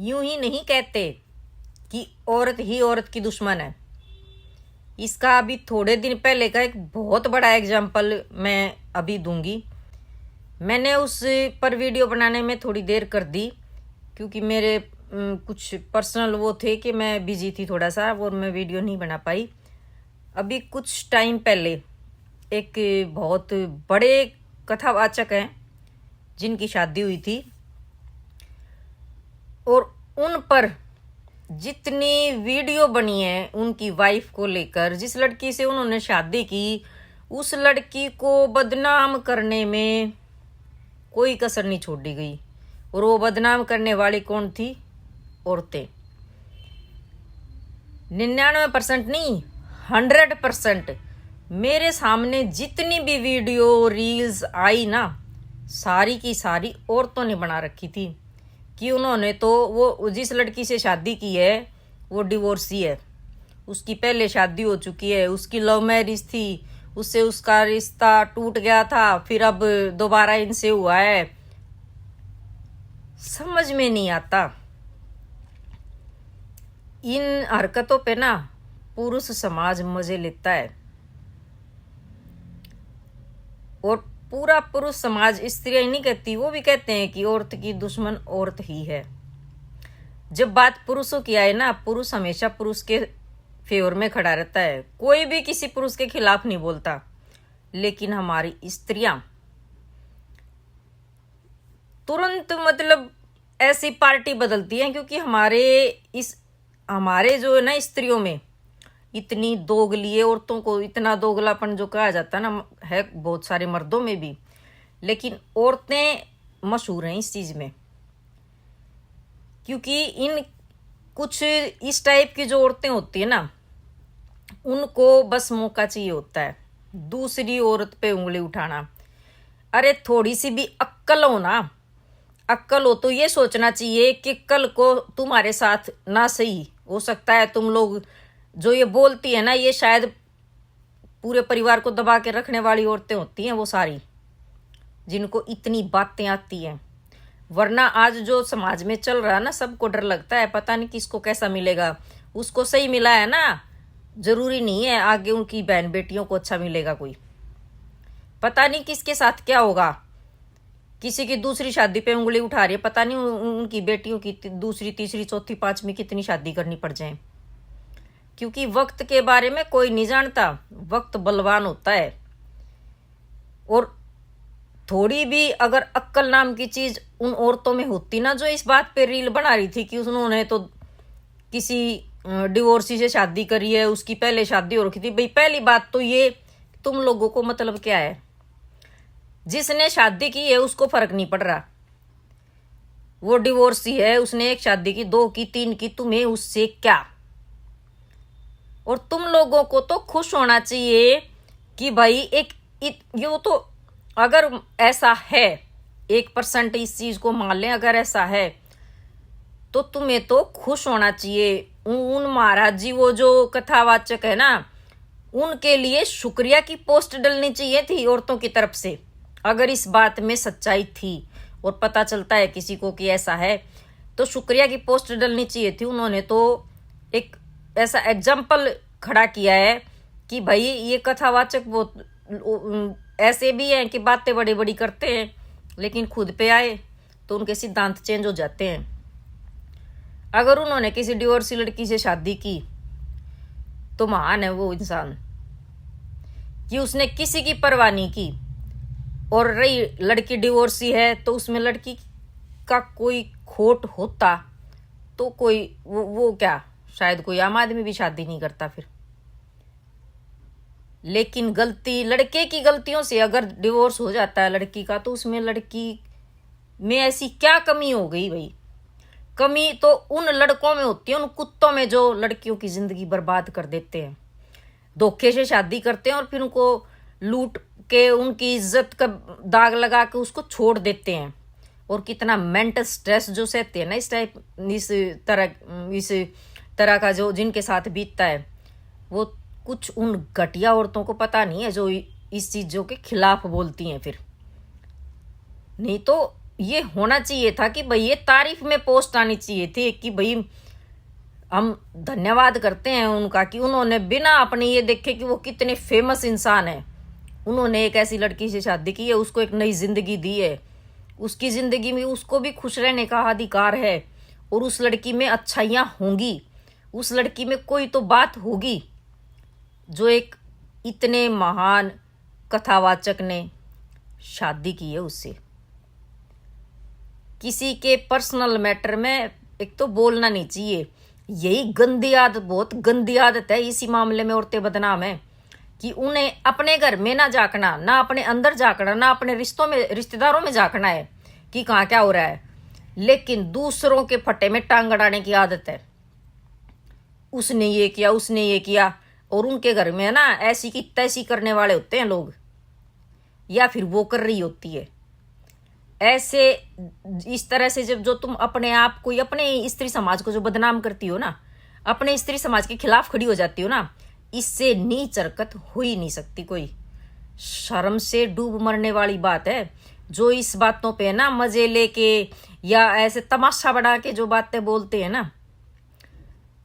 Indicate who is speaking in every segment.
Speaker 1: यूं ही नहीं कहते कि औरत ही औरत की दुश्मन है। इसका अभी थोड़े दिन पहले का एक बहुत बड़ा एग्जाम्पल मैं अभी दूंगी। मैंने उस पर वीडियो बनाने में थोड़ी देर कर दी क्योंकि मेरे कुछ पर्सनल वो थे कि मैं बिजी थी थोड़ा सा और मैं वीडियो नहीं बना पाई। अभी कुछ टाइम पहले एक बहुत बड़े कथावाचक हैं जिनकी शादी हुई थी और उन पर जितनी वीडियो बनी है उनकी वाइफ को लेकर, जिस लड़की से उन्होंने शादी की उस लड़की को बदनाम करने में कोई कसर नहीं छोड़ी गई। और वो बदनाम करने वाली कौन थी? औरतें। 99% नहीं, 100% मेरे सामने जितनी भी वीडियो रील्स आई ना, सारी की सारी औरतों ने बना रखी थी कि उन्होंने तो वो जिस लड़की से शादी की है वो डिवोर्सी है, उसकी पहले शादी हो चुकी है, उसकी लव मैरिज थी, उससे उसका रिश्ता टूट गया था, फिर अब दोबारा इनसे हुआ है। समझ में नहीं आता। इन हरकतों पे ना पुरुष समाज मजे लेता है और पूरा पुरुष समाज, स्त्रियां नहीं कहती, वो भी कहते हैं कि औरत की दुश्मन औरत ही है। जब बात पुरुषों की आए ना, पुरुष हमेशा पुरुष के फेवर में खड़ा रहता है, कोई भी किसी पुरुष के खिलाफ नहीं बोलता। लेकिन हमारी स्त्रियां तुरंत मतलब ऐसी पार्टी बदलती हैं क्योंकि हमारे जो है ना स्त्रियों में इतनी दोगली है। औरतों को इतना दोगलापन जो कहा जाता है ना, है बहुत सारे मर्दों में भी, लेकिन औरतें मशहूर हैं इस चीज में क्योंकि इन कुछ इस टाइप की जो औरतें होती है ना, उनको बस मौका चाहिए होता है दूसरी औरत पे उंगली उठाना। अरे थोड़ी सी भी अक्ल हो ना, अक्ल हो तो ये सोचना चाहिए कि कल को तुम्हारे साथ ना सही हो सकता है, तुम लोग जो ये बोलती है ना, ये शायद पूरे परिवार को दबा के रखने वाली औरतें होती हैं वो सारी, जिनको इतनी बातें आती हैं। वरना आज जो समाज में चल रहा है ना, सबको डर लगता है, पता नहीं किसको कैसा मिलेगा। उसको सही मिला है ना, जरूरी नहीं है आगे उनकी बहन बेटियों को अच्छा मिलेगा। कोई पता नहीं किसके साथ क्या होगा, किसी की दूसरी शादी पे उंगली उठा रही है, पता नहीं उनकी बेटियों की दूसरी तीसरी चौथी पांचवी कितनी शादी करनी पड़ जाए। क्योंकि वक्त के बारे में कोई नहीं जानता, वक्त बलवान होता है। और थोड़ी भी अगर अक्ल नाम की चीज उन औरतों में होती ना, जो इस बात पे रील बना रही थी कि उन्होंने तो किसी डिवोर्सी से शादी करी है, उसकी पहले शादी हो रखी थी। भाई पहली बात तो ये, तुम लोगों को मतलब क्या है? जिसने शादी की है उसको फर्क नहीं पड़ रहा, वो डिवोर्सी है, उसने एक शादी की, दो की, तीन की, तुम्हें उससे क्या? और तुम लोगों को तो खुश होना चाहिए कि भाई ये तो अगर ऐसा है, 1% इस चीज को मान लें, अगर ऐसा है तो तुम्हें तो खुश होना चाहिए। उन महाराज जी, वो जो कथावाचक है ना, उनके लिए शुक्रिया की पोस्ट डलनी चाहिए थी औरतों की तरफ से। अगर इस बात में सच्चाई थी और पता चलता है किसी को कि ऐसा है, तो शुक्रिया की पोस्ट डलनी चाहिए थी। उन्होंने तो एक ऐसा एग्जाम्पल खड़ा किया है कि भाई ये कथावाचक वो ऐसे भी हैं कि बातें बड़ी बड़ी करते हैं, लेकिन खुद पे आए तो उनके सिद्धांत चेंज हो जाते हैं। अगर उन्होंने किसी डिवोर्सी लड़की से शादी की तो महान है वो इंसान कि उसने किसी की परवाह नहीं की। और रही लड़की डिवोर्सी है तो उसमें लड़की का कोई खोट होता तो कोई वो क्या, शायद कोई आम आदमी भी शादी नहीं करता फिर। लेकिन गलती लड़के की गलतियों से अगर डिवोर्स हो जाता है लड़की का, तो उसमें लड़की में ऐसी क्या कमी हो गई भाई? कमी तो उन लड़कों में होती है, उन कुत्तों में जो लड़कियों की जिंदगी बर्बाद कर देते हैं, धोखे से शादी करते हैं और फिर उनको लूट के उनकी इज्जत का दाग लगा के उसको छोड़ देते हैं। और कितना मेंटल स्ट्रेस जो सहते हैं ना इस तरह का जो जिनके साथ बीतता है, वो कुछ उन घटिया औरतों को पता नहीं है जो इस चीजों के खिलाफ बोलती हैं। फिर नहीं तो ये होना चाहिए था कि भाई ये तारीफ में पोस्ट आनी चाहिए थी कि भाई हम धन्यवाद करते हैं उनका कि उन्होंने बिना अपने ये देखे कि वो कितने फेमस इंसान है, उन्होंने एक ऐसी लड़की से शादी की है, उसको एक नई जिंदगी दी है, उसकी जिंदगी में उसको भी खुश रहने का अधिकार है और उस लड़की में अच्छाइयाँ होंगी, उस लड़की में कोई तो बात होगी जो एक इतने महान कथावाचक ने शादी की है उससे। किसी के पर्सनल मैटर में एक तो बोलना नहीं चाहिए, यही गंदी आदत, बहुत गंदी आदत है। इसी मामले में औरतें बदनाम है कि उन्हें अपने घर में ना झांकना, ना अपने अंदर झांकना, ना अपने रिश्तों में, रिश्तेदारों में झांकना है कि कहाँ क्या हो रहा है, लेकिन दूसरों के फटे में टांग अड़ाने की आदत है। उसने ये किया, उसने ये किया, और उनके घर में ना ऐसी की तैसी करने वाले होते हैं लोग, या फिर वो कर रही होती है ऐसे। इस तरह से जब जो तुम अपने आप को, अपने स्त्री समाज को जो बदनाम करती हो ना, अपने स्त्री समाज के खिलाफ खड़ी हो जाती हो ना, इससे नीच हरकत हो ही नहीं सकती कोई। शर्म से डूब मरने वाली बात है। जो इस बातों पे ना मजे लेके या ऐसे तमाशा बना के जो बातें बोलते हैं ना,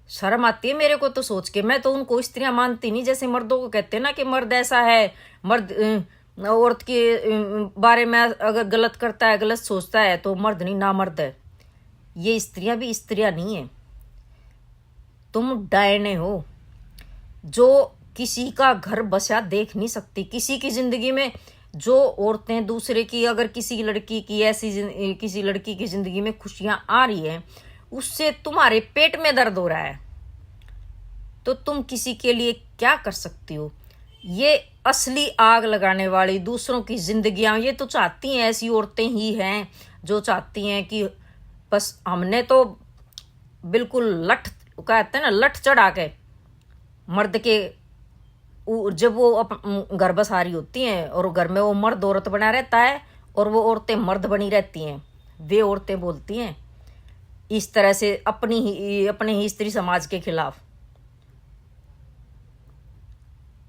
Speaker 1: शर्म आती है मेरे को तो सोच के। मैं तो उनको स्त्रियां मानती नहीं, जैसे मर्दों को कहते हैं ना कि मर्द ऐसा है, मर्द औरत के बारे में अगर गलत करता है, गलत सोचता है तो मर्द नहीं, ना मर्द है। ये स्त्रियां भी स्त्रियां नहीं है, तुम डायने हो जो किसी का घर बसा देख नहीं सकती। किसी की जिंदगी में जो औरतें दूसरे की, अगर किसी लड़की की ऐसी किसी लड़की की जिंदगी में खुशियां आ रही है, उससे तुम्हारे पेट में दर्द हो रहा है, तो तुम किसी के लिए क्या कर सकती हो। ये असली आग लगाने वाली दूसरों की जिंदगियां, ये तो चाहती हैं, ऐसी औरतें ही हैं जो चाहती हैं कि बस हमने तो बिल्कुल लठ, कहते हैं ना, लठ चढ़ा के मर्द के, जब वो घर बसा रही होती हैं और घर में वो मर्द औरत बना रहता है और वो औरतें मर्द बनी रहती हैं, वे औरतें बोलती हैं इस तरह से अपने ही स्त्री समाज के खिलाफ।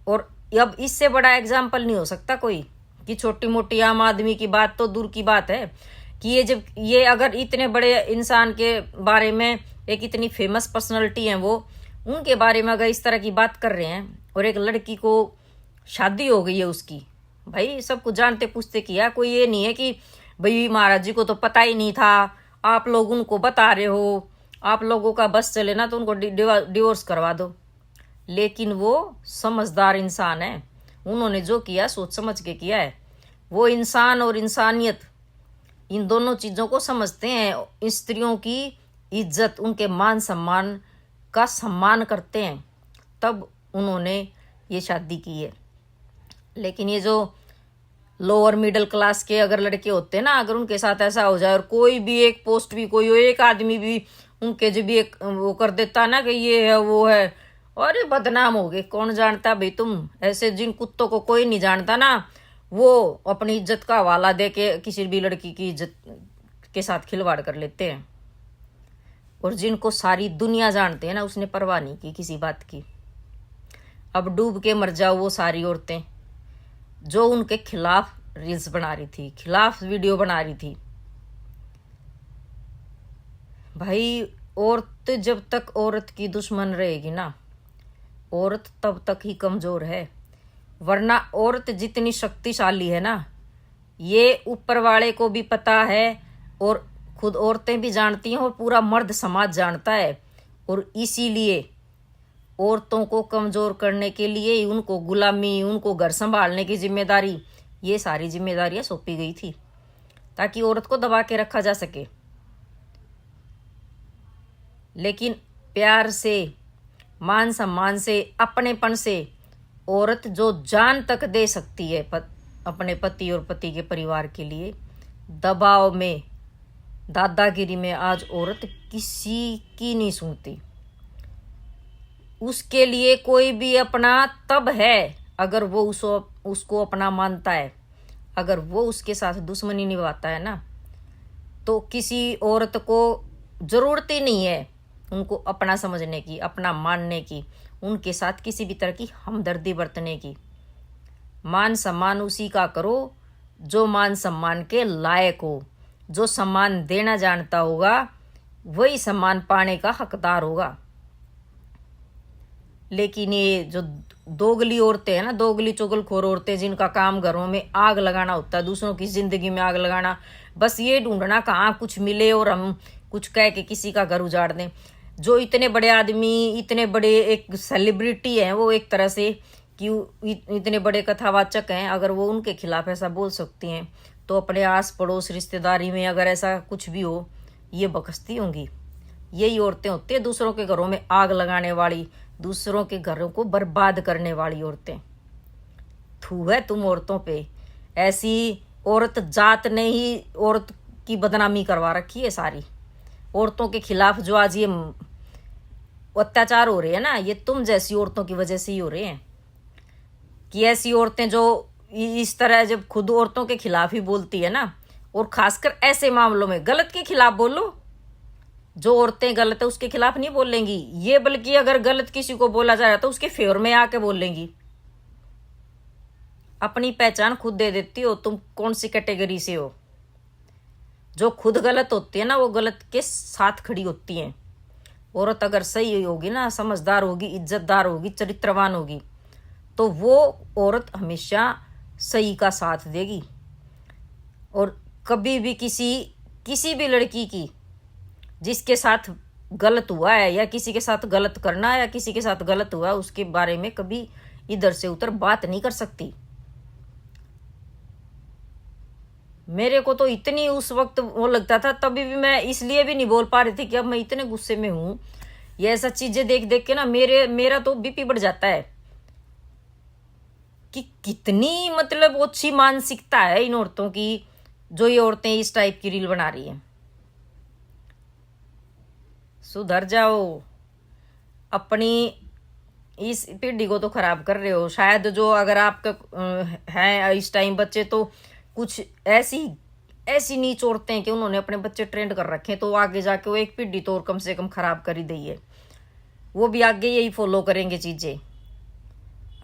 Speaker 1: और अब इससे बड़ा एग्जाम्पल नहीं हो सकता कोई कि छोटी मोटी आम आदमी की बात तो दूर की बात है कि ये अगर इतने बड़े इंसान के बारे में, एक इतनी फेमस पर्सनालिटी है वो, उनके बारे में अगर इस तरह की बात कर रहे हैं और एक लड़की को शादी हो गई है उसकी, भाई सब कुछ जानते पूछते किया। कोई ये नहीं है कि भाई महाराज जी को तो पता ही नहीं था, आप लोग उनको बता रहे हो, आप लोगों का बस चले ना तो उनको डिवोर्स करवा दो। लेकिन वो समझदार इंसान है, उन्होंने जो किया सोच समझ के किया है। वो इंसान और इंसानियत, इन दोनों चीज़ों को समझते हैं। स्त्रियों की इज्जत, उनके मान सम्मान का सम्मान करते हैं, तब उन्होंने ये शादी की है। लेकिन ये जो लोअर मिडिल क्लास के अगर लड़के होते हैं ना, अगर उनके साथ ऐसा हो जाए और कोई भी एक पोस्ट भी, कोई एक आदमी भी उनके जो भी एक वो कर देता ना कि ये है वो है, अरे बदनाम हो गए। कौन जानता भाई, तुम ऐसे जिन कुत्तों को कोई नहीं जानता ना, वो अपनी इज्जत का हवाला दे के किसी भी लड़की की इज्जत के साथ खिलवाड़ कर लेते हैं। और जिनको सारी दुनिया जानते हैं ना, उसने परवाह नहीं की किसी बात की। अब डूब के मर जाओ वो सारी औरतें जो उनके खिलाफ रील्स बना रही थी, खिलाफ वीडियो बना रही थी। भाई औरत जब तक औरत की दुश्मन रहेगी ना, औरत तब तक ही कमजोर है। वरना औरत जितनी शक्तिशाली है ना, ये ऊपर वाले को भी पता है और खुद औरतें भी जानती हैं और पूरा मर्द समाज जानता है। और इसीलिए औरतों को कमजोर करने के लिए उनको गुलामी, उनको घर संभालने की जिम्मेदारी, ये सारी जिम्मेदारियां सौंपी गई थी ताकि औरत को दबा के रखा जा सके। लेकिन प्यार से, मान सम्मान से, अपनेपन से औरत जो जान तक दे सकती है अपने पति और पति के परिवार के लिए, दबाव में, दादागिरी में आज औरत किसी की नहीं सुनती। उसके लिए कोई भी अपना तब है अगर वो उसको अपना मानता है। अगर वो उसके साथ दुश्मनी निभाता है ना, तो किसी औरत को जरूरत ही नहीं है उनको अपना समझने की, अपना मानने की, उनके साथ किसी भी तरह की हमदर्दी बरतने की। मान सम्मान उसी का करो जो मान सम्मान के लायक हो। जो सम्मान देना जानता होगा वही सम्मान पाने का हकदार होगा। लेकिन ये जो दोगली औरतें हैं ना, दोगली चुगलखोर औरतें, जिनका काम घरों में आग लगाना होता है, दूसरों की जिंदगी में आग लगाना, बस ये ढूंढना कहाँ कुछ मिले और हम कुछ कह के किसी का घर उजाड़ दें। जो इतने बड़े आदमी, इतने बड़े एक सेलिब्रिटी हैं वो एक तरह से, कि इतने बड़े कथावाचक हैं, अगर वो उनके खिलाफ ऐसा बोल सकती हैं तो अपने आस पड़ोस रिश्तेदारी में अगर ऐसा कुछ भी हो, ये बकसती होंगी। यही औरतें होती है दूसरों के घरों में आग लगाने वाली, दूसरों के घरों को बर्बाद करने वाली औरतें। थू है तुम औरतों पे। ऐसी औरत जात ने ही औरत की बदनामी करवा रखी है सारी। औरतों के खिलाफ जो आज ये अत्याचार हो रहे हैं ना, ये तुम जैसी औरतों की वजह से ही हो रहे हैं। कि ऐसी औरतें जो इस तरह जब खुद औरतों के खिलाफ ही बोलती है ना, और खासकर ऐसे मामलों में गलत के खिलाफ बोलो, जो औरतें गलत है उसके खिलाफ नहीं बोलेंगी ये, बल्कि अगर गलत किसी को बोला जा रहा है तो उसके फेवर में आके बोलेंगी। अपनी पहचान खुद दे देती हो तुम कौन सी कैटेगरी से हो। जो खुद गलत होती है ना, वो गलत के साथ खड़ी होती हैं। औरत अगर सही होगी ना, समझदार होगी, इज्जतदार होगी, चरित्रवान होगी, तो वो औरत हमेशा सही का साथ देगी। और कभी भी किसी भी लड़की की जिसके साथ गलत हुआ है, या किसी के साथ गलत करना है, या किसी के साथ गलत हुआ है, उसके बारे में कभी इधर से उधर बात नहीं कर सकती। मेरे को तो इतनी उस वक्त वो लगता था, तभी भी मैं इसलिए भी नहीं बोल पा रही थी कि अब मैं इतने गुस्से में हूं। ये ऐसा चीजें देख देख के ना मेरा तो बीपी बढ़ जाता है कि कितनी मतलब अच्छी मानसिकता है इन औरतों की, जो ये औरतें इस टाइप की रील बना रही हैं। सुधर जाओ। अपनी इस पीढ़ी को तो खराब कर रहे हो। शायद जो अगर आपका है इस टाइम बच्चे, तो कुछ ऐसी नीच औरतें हैं कि उन्होंने अपने बच्चे ट्रेंड कर रखे, तो आगे जाके वो एक पीढ़ी तो और कम से कम खराब कर ही दी है। वो भी आगे यही फॉलो करेंगे चीजें।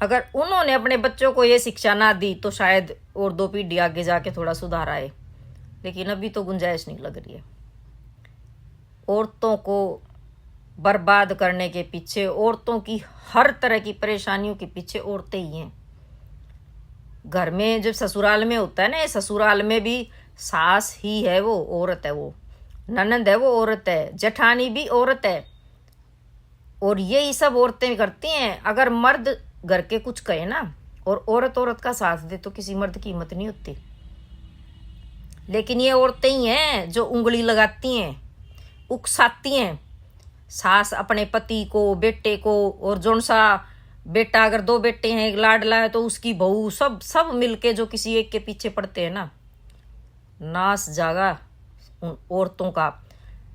Speaker 1: अगर उन्होंने अपने बच्चों को ये शिक्षा ना दी तो शायद और 2 पीढ़ी आगे जाके थोड़ा सुधार आए, लेकिन अभी तो गुंजाइश नहीं लग रही है। औरतों को बर्बाद करने के पीछे, औरतों की हर तरह की परेशानियों के पीछे औरतें ही हैं। घर में जब ससुराल में होता है ना, ससुराल में भी सास ही है वो औरत है, वो ननंद है वो औरत है, जेठानी भी औरत है, और यही सब औरतें करती हैं। अगर मर्द घर के कुछ कहे ना और औरत का साथ दे तो किसी मर्द की हिम्मत नहीं होती। लेकिन ये औरतें ही हैं जो उंगली लगाती हैं, उकसाती हैं। सास अपने पति को, बेटे को, और जौन सा बेटा अगर 2 बेटे हैं, एक लाडला है, तो उसकी बहू, सब मिलके जो किसी एक के पीछे पड़ते हैं ना, नाश जागा उन औरतों का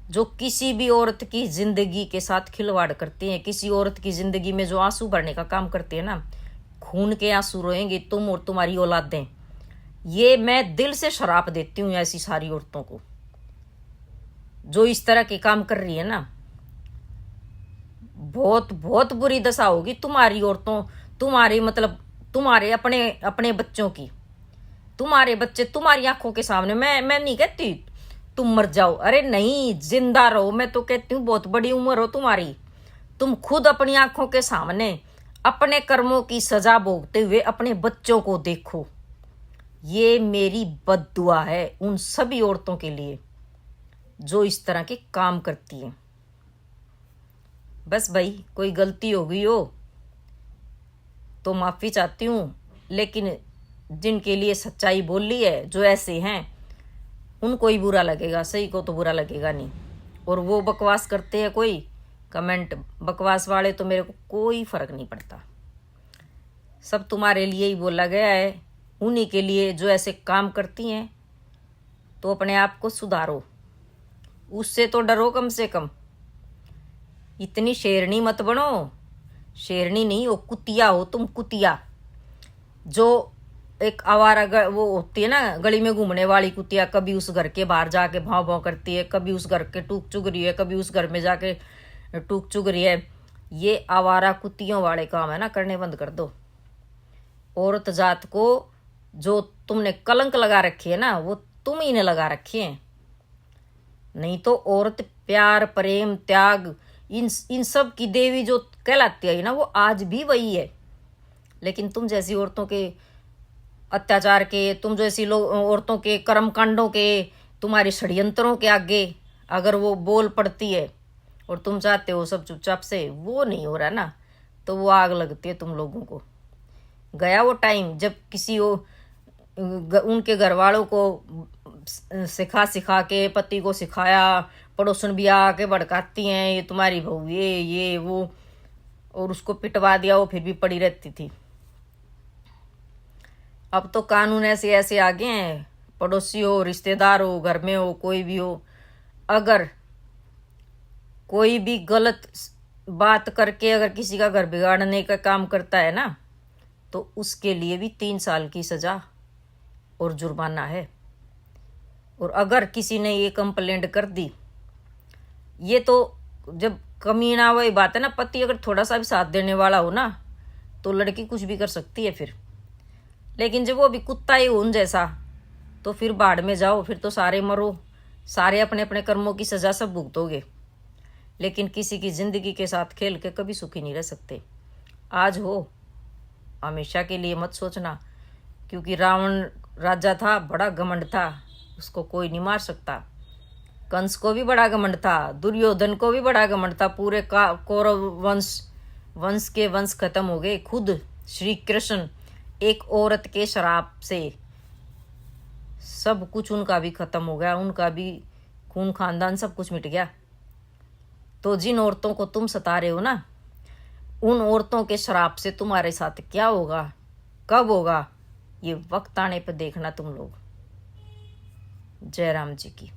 Speaker 1: जो किसी भी औरत की जिंदगी के साथ खिलवाड़ करती हैं। किसी औरत की जिंदगी में जो आंसू भरने का काम करते हैं ना, खून के आंसू रोएंगे तुम और तुम्हारी औलादें। ये मैं दिल से शराप देती हूँ ऐसी सारी औरतों को जो इस तरह के काम कर रही है ना। बहुत बहुत बुरी दशा होगी तुम्हारी औरतों, तुम्हारी मतलब तुम्हारे अपने बच्चों की। तुम्हारे बच्चे तुम्हारी आंखों के सामने, मैं नहीं कहती तुम मर जाओ, अरे नहीं, जिंदा रहो। मैं तो कहती हूँ बहुत बड़ी उम्र हो तुम्हारी, तुम खुद अपनी आंखों के सामने अपने कर्मों की सजा भोगते हुए अपने बच्चों को देखो। ये मेरी बद्दुआ है उन सभी औरतों के लिए जो इस तरह के काम करती हैं। बस भाई, कोई गलती हो गई हो तो माफ़ी चाहती हूँ, लेकिन जिनके लिए सच्चाई बोल ली है, जो ऐसे हैं, उनको ही बुरा लगेगा, सही को तो बुरा लगेगा नहीं। और वो बकवास करते हैं कोई कमेंट, बकवास वाले, तो मेरे को कोई फ़र्क नहीं पड़ता। सब तुम्हारे लिए ही बोला गया है, उन्हीं के लिए जो ऐसे काम करती हैं। तो अपने आप को सुधारो, उससे तो डरो कम से कम। इतनी शेरनी मत बनो। शेरनी नहीं हो, कुतिया हो तुम, कुतिया। जो एक आवारा वो होती है ना, गली में घूमने वाली कुतिया, कभी उस घर के बाहर जाके भाव भाव करती है, कभी उस घर के टूक चुग रही है, कभी उस घर में जाके टूक चुग रही है। ये आवारा कुतियों वाले काम है ना, करने बंद कर दो। औरत जात को जो तुमने कलंक लगा रखी है ना, वो तुम ही ने लगा रखी है। नहीं तो औरत प्यार प्रेम त्याग इन सब की देवी जो कहलाती है ना, वो आज भी वही है। लेकिन तुम जैसी औरतों के अत्याचार के, तुम जैसी लोग औरतों के कर्म कांडों के, तुम्हारे षड्यंत्रों के आगे अगर वो बोल पड़ती है और तुम चाहते हो सब चुपचाप से, वो नहीं हो रहा ना, तो वो आग लगती है तुम लोगों को। गया वो टाइम जब किसी उनके घर वालों को सिखा के, पति को सिखाया, पड़ोसन भी आके भड़काती हैं, ये तुम्हारी बहू ये वो, और उसको पिटवा दिया, वो फिर भी पड़ी रहती थी। अब तो कानून ऐसे ऐसे आ गए हैं, पड़ोसी हो, रिश्तेदार हो, घर में हो, कोई भी हो, अगर कोई भी गलत बात करके अगर किसी का घर बिगाड़ने का काम करता है ना, तो उसके लिए भी 3 साल की सजा और जुर्माना है। और अगर किसी ने ये कंप्लेंट कर दी, ये तो जब कमीना वही बात है ना, पति अगर थोड़ा सा भी साथ देने वाला हो ना, तो लड़की कुछ भी कर सकती है फिर। लेकिन जब वो भी कुत्ता ही उन जैसा, तो फिर बाढ़ में जाओ, फिर तो सारे मरो, सारे अपने अपने कर्मों की सजा सब भुगतोगे। लेकिन किसी की जिंदगी के साथ खेल के कभी सुखी नहीं रह सकते। आज हो, हमेशा के लिए मत सोचना, क्योंकि रावण राजा था, बड़ा घमंड था, उसको कोई नहीं मार सकता। कंस को भी बड़ा घमंड था, दुर्योधन को भी बड़ा घमंड था, पूरे कौरव वंश के वंश खत्म हो गए। खुद श्री कृष्ण एक औरत के शराप से सब कुछ उनका भी खत्म हो गया, उनका भी खून खानदान सब कुछ मिट गया। तो जिन औरतों को तुम सता रहे हो ना, उन औरतों के शराप से तुम्हारे साथ क्या होगा, कब होगा, ये वक्त आने पर देखना तुम लोग। जय राम जी की।